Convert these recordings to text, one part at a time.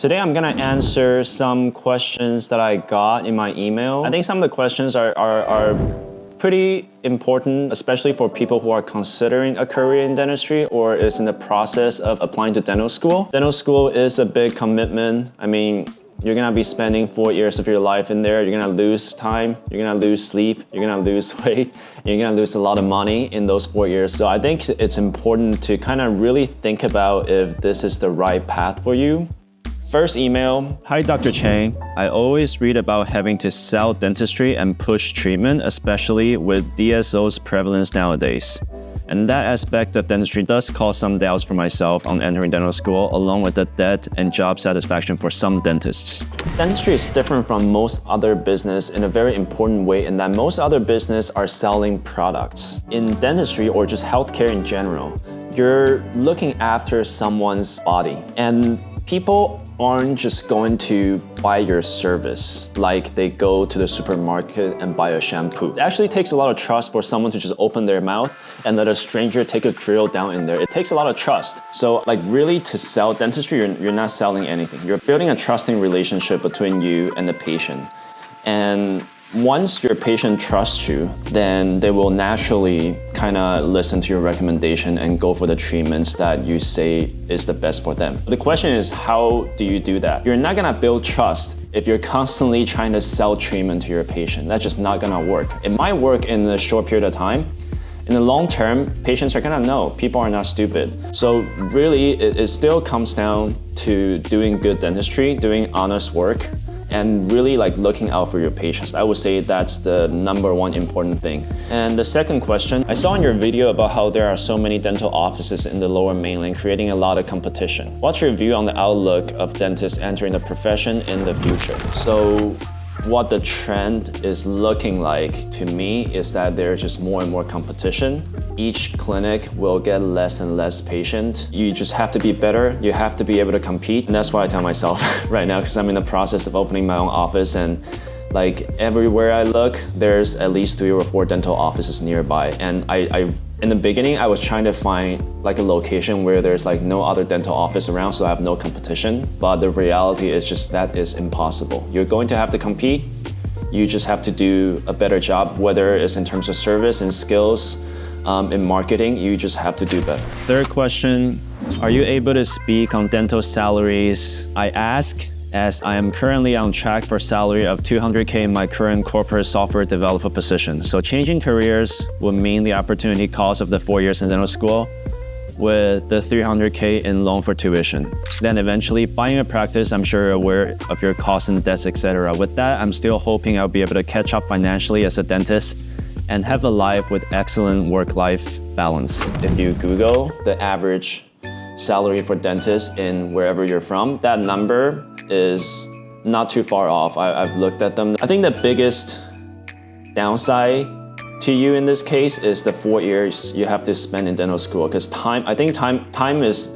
Today I'm gonna answer some questions that I got in my email. I think some of the questions are pretty important, especially for people who are considering a career in dentistry or is in the process of applying to dental school. Dental school is a big commitment. I mean, you're gonna be spending 4 years of your life in there. You're gonna lose time, you're gonna lose sleep, you're gonna lose weight, you're gonna lose a lot of money in those 4 years. So I think it's important to kind of really think about if this is the right path for you. First email, hi Dr. Chang. I always read about having to sell dentistry and push treatment, especially with DSO's prevalence nowadays. And that aspect of dentistry does cause some doubts for myself on entering dental school, along with the debt and job satisfaction for some dentists. Dentistry is different from most other business in a very important way in that most other business are selling products. In dentistry or just healthcare in general, you're looking after someone's body. And people aren't just going to buy your service like they go to the supermarket and buy a shampoo. It actually takes a lot of trust for someone to just open their mouth and let a stranger take a drill down in there. It takes a lot of trust. So like really to sell dentistry, you're not selling anything. You're building a trusting relationship between you and the patient. And once your patient trusts you, then they will naturally kind of listen to your recommendation and go for the treatments that you say is the best for them. The question is, how do you do that? You're not gonna build trust if you're constantly trying to sell treatment to your patient. That's just not gonna work. It might work in a short period of time. In the long term, patients are gonna know people are not stupid. So really, it still comes down to doing good dentistry, doing honest work, and really like looking out for your patients. I would say that's the number one important thing. And the second question, I saw in your video about how there are so many dental offices in the lower mainland creating a lot of competition. What's your view on the outlook of dentists entering the profession in the future? So what the trend is looking like to me is that there's just more and more competition. Each clinic will get less and less patient. You just have to be better. You have to be able to compete. And that's what I tell myself right now, because I'm in the process of opening my own office, and like everywhere I look, there's at least 3 or 4 dental offices nearby. And I in the beginning, I was trying to find like a location where there's like no other dental office around, so I have no competition. But the reality is just that is impossible. You're going to have to compete. You just have to do a better job, whether it's in terms of service and skills, in marketing, you just have to do better. Third question, are you able to speak on dental salaries? I ask as I am currently on track for a salary of $200K in my current corporate software developer position. So changing careers would mean the opportunity cost of the 4 years in dental school with the $300K in loan for tuition. Then eventually buying a practice, I'm sure you're aware of your costs and debts, etc. With that, I'm still hoping I'll be able to catch up financially as a dentist and have a life with excellent work-life balance. If you Google the average salary for dentists in wherever you're from, that number is not too far off. I've looked at them. I think the biggest downside to you in this case is the 4 years you have to spend in dental school, because time is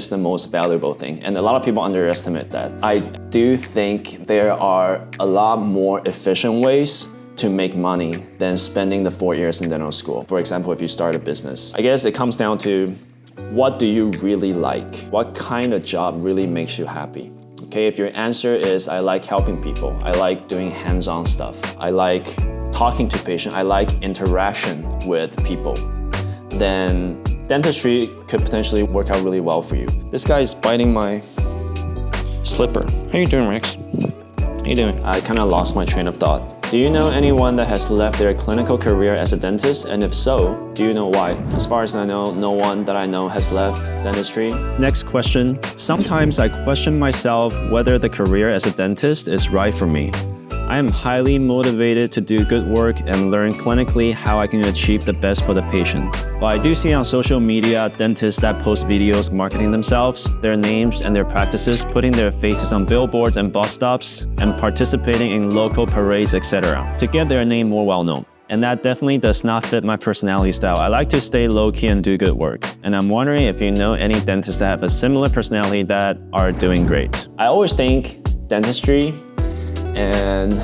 the most valuable thing, and a lot of people underestimate that. I do think there are a lot more efficient ways to make money than spending the 4 years in dental school. For example, if you start a business, I guess it comes down to what do you really like? What kind of job really makes you happy? Okay, if your answer is I like helping people, I like doing hands-on stuff, I like talking to patients, I like interaction with people, then dentistry could potentially work out really well for you. This guy is biting my slipper. How you doing, Rex? How you doing? I kind of lost my train of thought. Do you know anyone that has left their clinical career as a dentist? And if so, do you know why? As far as I know, no one that I know has left dentistry. Next question. Sometimes I question myself whether the career as a dentist is right for me. I am highly motivated to do good work and learn clinically how I can achieve the best for the patient. But I do see on social media dentists that post videos marketing themselves, their names and their practices, putting their faces on billboards and bus stops, and participating in local parades, etc. to get their name more well known. And that definitely does not fit my personality style. I like to stay low-key and do good work. And I'm wondering if you know any dentists that have a similar personality that are doing great. I always think dentistry and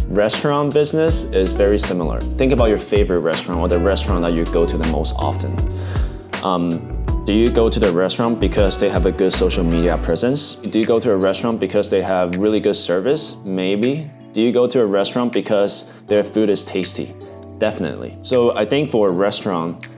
restaurant business is very similar. Think about your favorite restaurant or the restaurant that you go to the most often. Do you go to the restaurant because they have a good social media presence? Do you go to a restaurant because they have really good service? Maybe. Do you go to a restaurant because their food is tasty? Definitely. So I think for a restaurant,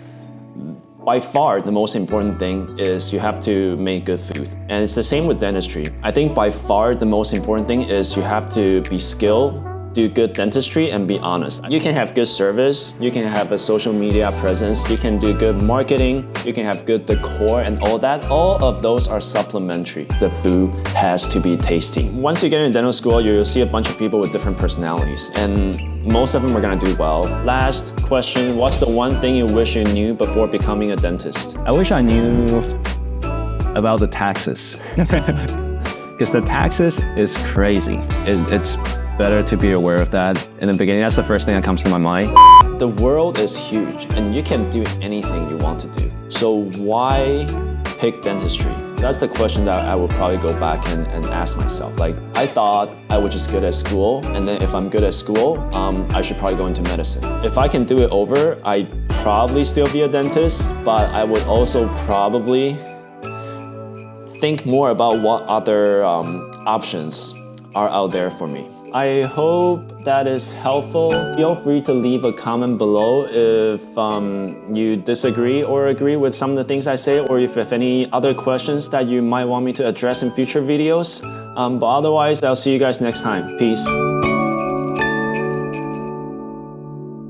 by far, the most important thing is you have to make good food. And it's the same with dentistry. I think by far, the most important thing is you have to be skilled, do good dentistry, and be honest. You can have good service, you can have a social media presence, you can do good marketing, you can have good decor and all that. All of those are supplementary. The food has to be tasty. Once you get in dental school, you'll see a bunch of people with different personalities, and most of them are gonna do well. Last question, what's the one thing you wish you knew before becoming a dentist? I wish I knew about the taxes. Because the taxes is crazy. It's better to be aware of that. In the beginning, that's the first thing that comes to my mind. The world is huge and you can do anything you want to do. So why pick dentistry? That's the question that I will probably go back and ask myself. Like, I thought I was just good at school, and then if I'm good at school, I should probably go into medicine. If I can do it over, I'd probably still be a dentist, but I would also probably think more about what other options are out there for me. I hope that is helpful. Feel free to leave a comment below if you disagree or agree with some of the things I say, or if you have any other questions that you might want me to address in future videos. But otherwise, I'll see you guys next time. Peace.